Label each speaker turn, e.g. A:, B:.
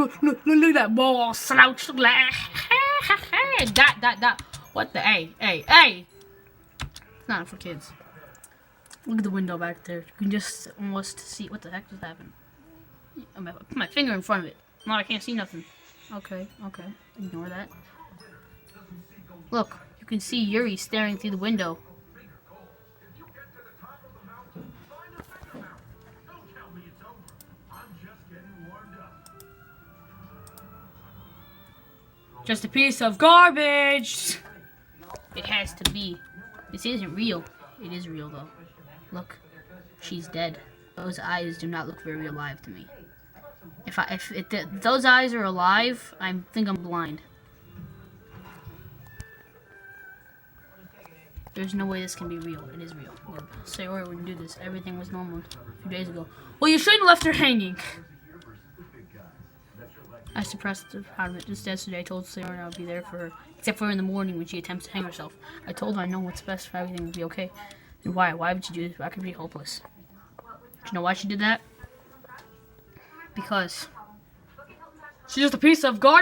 A: Look at that ball slouch. Look at that. What the? Hey. It's not for kids. Look at the window back there. You can just almost see what the heck just happened. I'm gonna put my finger in front of it. No, I can't see nothing. Okay. Ignore that. Look, you can see Yuri staring through the window. Just a piece of garbage. It has to be. This isn't real. It is real though. Look, she's dead. Those eyes do not look very alive to me. If those eyes are alive, I think I'm blind. There's no way this can be real. It is real. Sayori wouldn't do this. Everything was normal a few days ago. Well, you shouldn't have left her hanging. I suppressed the part of it. Just yesterday, I told Sayori I would be there for her, except for in the morning when she attempts to hang herself. I told her I know what's best for everything to be okay. And why? Why would you do this? Why could it be hopeless? Do you know why she did that? Because she's just a piece of garbage.